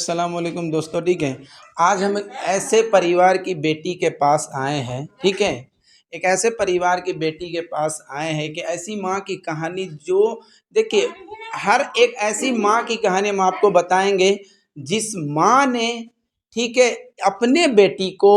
अस्सलाम वालेकुम दोस्तों। ठीक है, आज हम एक ऐसे परिवार की बेटी के पास आए हैं। ठीक है, एक ऐसे परिवार की बेटी के पास आए हैं कि ऐसी माँ की कहानी जो देखिए, हर एक ऐसी माँ की कहानी हम आपको बताएंगे जिस माँ ने, ठीक है, अपने बेटी को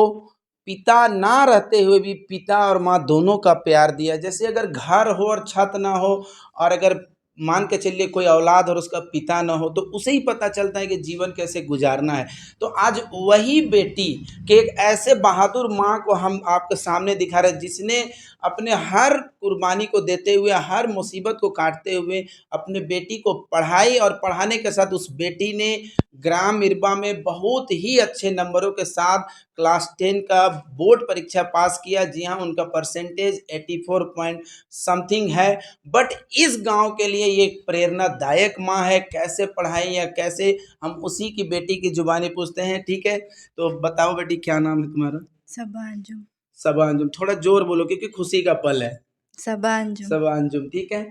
पिता ना रहते हुए भी पिता और माँ दोनों का प्यार दिया। जैसे अगर घर हो और छत ना हो, और अगर मान के चलिए कोई औलाद और उसका पिता ना हो, तो उसे ही पता चलता है कि जीवन कैसे गुजारना है। तो आज वही बेटी के एक ऐसे बहादुर माँ को हम आपके सामने दिखा रहे हैं जिसने अपने हर कुर्बानी को देते हुए, हर मुसीबत को काटते हुए अपने बेटी को पढ़ाई, और पढ़ाने के साथ उस बेटी ने ग्राम इरबा में बहुत ही अच्छे नंबरों के साथ क्लास 10 का बोर्ड परीक्षा पास किया। जी हाँ, उनका परसेंटेज 84 पॉइंट समथिंग है। बट इस गांव के लिए ये एक प्रेरणादायक माँ है। कैसे पढ़ाई या कैसे, हम उसी की बेटी की जुबानी पूछते हैं। ठीक है, तो बताओ बेटी, क्या नाम है तुम्हारा? सबा अंजुम। सबा अंजुम। थोड़ा जोर बोलो क्योंकि खुशी का पल है। सबा अंजुम। सबा अंजुम, ठीक है।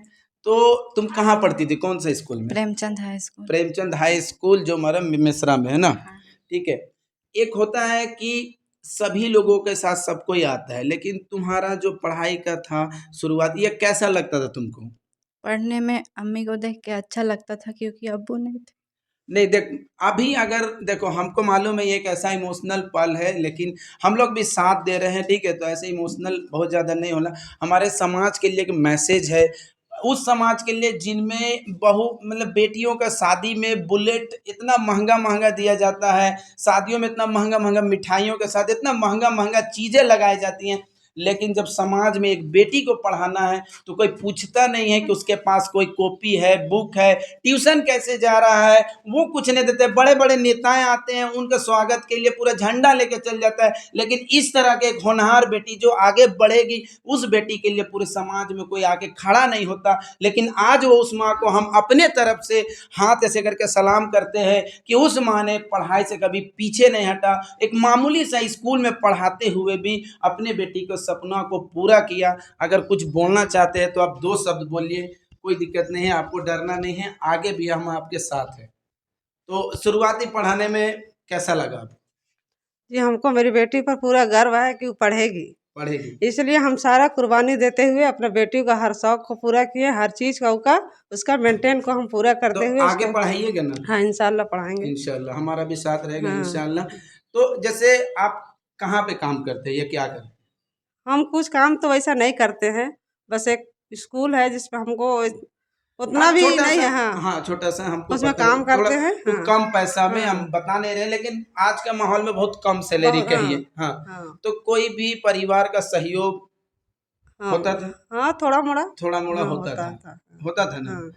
तो तुम कहाँ पढ़ती थी, कौन सा स्कूल में? Premchand high school. Premchand high school, जो हमारा मिश्रा में है ना। हाँ। ठीक है, एक होता है कि सभी लोगों के साथ सब कोई आता है, लेकिन तुम्हारा जो पढ़ाई का था शुरुआत, ये कैसा लगता था तुमको? पढ़ने में अम्मी को देख के अच्छा लगता था क्योंकि अब्बू नहीं थे। नहीं देख, अभी अगर देखो, हमको मालूम है ये एक ऐसा इमोशनल पल है, लेकिन हम लोग भी साथ दे रहे हैं। ठीक है, तो ऐसे इमोशनल बहुत ज़्यादा नहीं होना। हमारे समाज के लिए एक मैसेज है, उस समाज के लिए जिनमें बहु मतलब बेटियों का शादी में बुलेट इतना महंगा महंगा दिया जाता है, शादियों में इतना महंगा महंगा मिठाइयों के साथ इतना महंगा महंगा चीज़ें लगाई जाती हैं, लेकिन जब समाज में एक बेटी को पढ़ाना है तो कोई पूछता नहीं है कि उसके पास कोई कॉपी है, बुक है, ट्यूशन कैसे जा रहा है, वो कुछ नहीं देते। बड़े बड़े नेताएं आते हैं, उनके स्वागत के लिए पूरा झंडा लेके चल जाता है, लेकिन इस तरह के एक होनहार बेटी जो आगे बढ़ेगी, उस बेटी के लिए पूरे समाज में कोई आके खड़ा नहीं होता। लेकिन आज वो उस माँ को हम अपने तरफ से हाथ ऐसे करके सलाम करते हैं कि उस माँ ने पढ़ाई से कभी पीछे नहीं हटा। एक मामूली सा स्कूल में पढ़ाते हुए भी अपने बेटी के सपना को पूरा किया। अगर कुछ बोलना चाहते हैं तो आप दो शब्द बोलिए, कोई दिक्कत नहीं है, आपको डरना नहीं है, आगे भी हम आपके साथ हैं। तो शुरुआती पढ़ाने में कैसा लगा? जी, हमको मेरी बेटी पर पूरा गर्व है कि वो पढ़ेगी, इसलिए हम सारा कुर्बानी देते हुए अपने बेटी का हर शौक को पूरा किए, हर चीज का उसका मेंटेन को हम पूरा करते तो हुए आगे उसको पढ़ाइएगा ना? हाँ, इंशाल्लाह पढ़ाएंगे। इंशाल्लाह हमारा भी साथ रहेगा, हाँ। इंशाल्लाह। तो जैसे आप कहाँ पे काम करते हैं या क्या करते हैं? हम कुछ काम तो वैसा नहीं करते हैं, बस एक स्कूल है जिसपे हमको उतना हाँ, भी छोटा नहीं सा। है। हाँ, हाँ, छोटा सा, हमको उसमें पता है। काम थोड़ा करते हैं। तो हाँ। कम पैसा में हम हाँ, बता नहीं रहे, लेकिन आज के माहौल में बहुत कम सैलरी बहुत। कहिए। हाँ। हाँ, हाँ। तो कोई भी परिवार का सहयोग हाँ। होता था? हाँ, थोड़ा मोड़ा। थोड़ा मोड़ा हाँ, होता होता था। था। होता था ना। हाँ।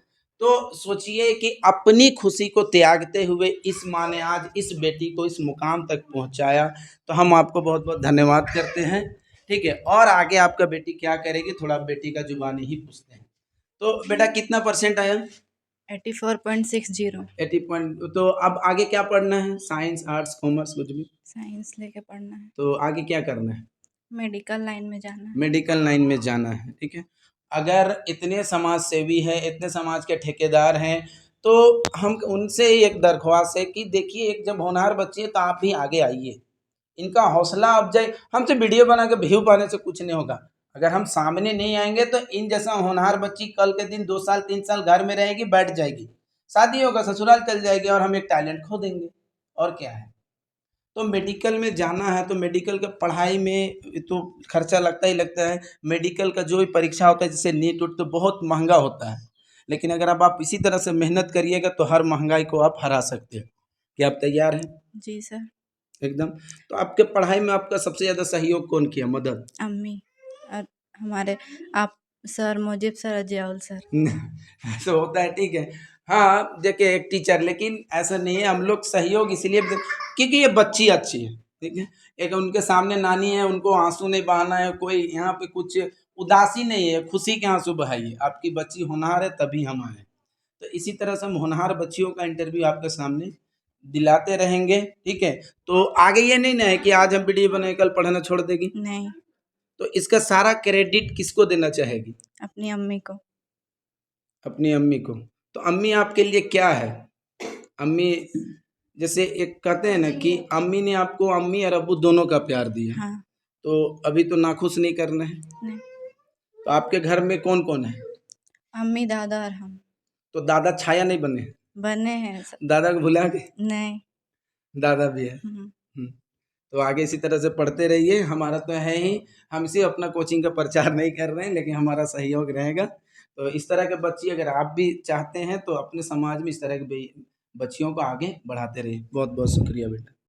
तो सोचिए कि अपनी खुशी को त्यागते हुए इस माँ ने आज इस बेटी को इस मुकाम तक पहुंचाया, तो हम आपको बहुत बहुत धन्यवाद करते हैं। ठीक है, और आगे आपका बेटी क्या करेगी, थोड़ा बेटी का जुबानी ही पूछते हैं। तो बेटा कितना परसेंट आया? 84.60। 80 पॉइंट। तो अब आगे क्या पढ़ना है, साइंस, आर्ट्स, कॉमर्स, कुछ भी? साइंस लेके पढ़ना है। तो आगे क्या करना है? मेडिकल लाइन में जाना है। मेडिकल लाइन में जाना है। ठीक है, अगर इतने समाज सेवी हैं, इतने समाज के ठेकेदार हैं, तो हम उनसे ही एक दरख्वास्त है कि देखिए, एक जब होनहार बच्ची है तो आप भी आगे आइए, इनका हौसला अफजाई। हमसे वीडियो बना के व्यू पाने से कुछ नहीं होगा। अगर हम सामने नहीं आएंगे तो इन जैसा होनहार बच्ची कल के दिन 2 साल 3 साल घर में रहेगी, बैठ जाएगी, शादी होगा, ससुराल चल जाएगी, और हम एक टैलेंट खो देंगे। और क्या है? तो मेडिकल में जाना है तो मेडिकल का पढ़ाई में तो खर्चा लगता ही लगता है। मेडिकल का जो भी परीक्षा होता है, जैसे नीट उट, तो बहुत महंगा होता है। लेकिन अगर अब आप इसी तरह से मेहनत करिएगा तो हर महंगाई को आप हरा सकते हैं। क्या आप तैयार हैं? जी सर। एकदम। तो आपके पढ़ाई में आपका सबसे ज़्यादा सहयोग कौन किया, मदद? अम्मी और हमारे आप सर, मुजीब सर, अजयाउल सर। ऐसा होता है, ठीक है। हाँ, देखिए, एक टीचर, लेकिन ऐसा नहीं है। हम लोग सहयोग इसलिए क्योंकि ये बच्ची अच्छी है। ठीक है, एक उनके सामने नानी है, उनको आंसू नहीं बहाना है, कोई यहाँ पे कुछ उदासी नहीं है, खुशी के आंसू बहाइए। आपकी बच्ची होनहार है तभी हम आए। तो इसी तरह से हम होनहार बच्चियों का इंटरव्यू आपके सामने दिलाते रहेंगे। ठीक है, तो आगे ये नहीं ना है कि आज हम वीडियो बनाए कल पढ़ाना छोड़ देगी। नहीं, तो इसका सारा क्रेडिट किसको देना चाहेगी? अपनी अम्मी को। अपनी अम्मी को। तो अम्मी आपके लिए क्या है? अम्मी जैसे एक कहते हैं ना कि अम्मी ने आपको अम्मी और अब्बू दोनों का प्यार दिया, हाँ। तो अभी तो नाखुश नहीं करना है। नहीं। तो आपके घर में कौन कौन है? अम्मी, दादा और हम। तो दादा छाया नहीं बने? बने हैं सब। दादा को भुला गए? नहीं। दादा भी है। तो आगे इसी तरह से पढ़ते रहिए। हमारा तो है ही, हम सिर्फ अपना कोचिंग का प्रचार नहीं कर रहे हैं, लेकिन हमारा सहयोग रहेगा। तो इस तरह के बच्ची अगर आप भी चाहते हैं तो अपने समाज में इस तरह के बच्चियों को आगे बढ़ाते रहिए। बहुत बहुत शुक्रिया बेटा।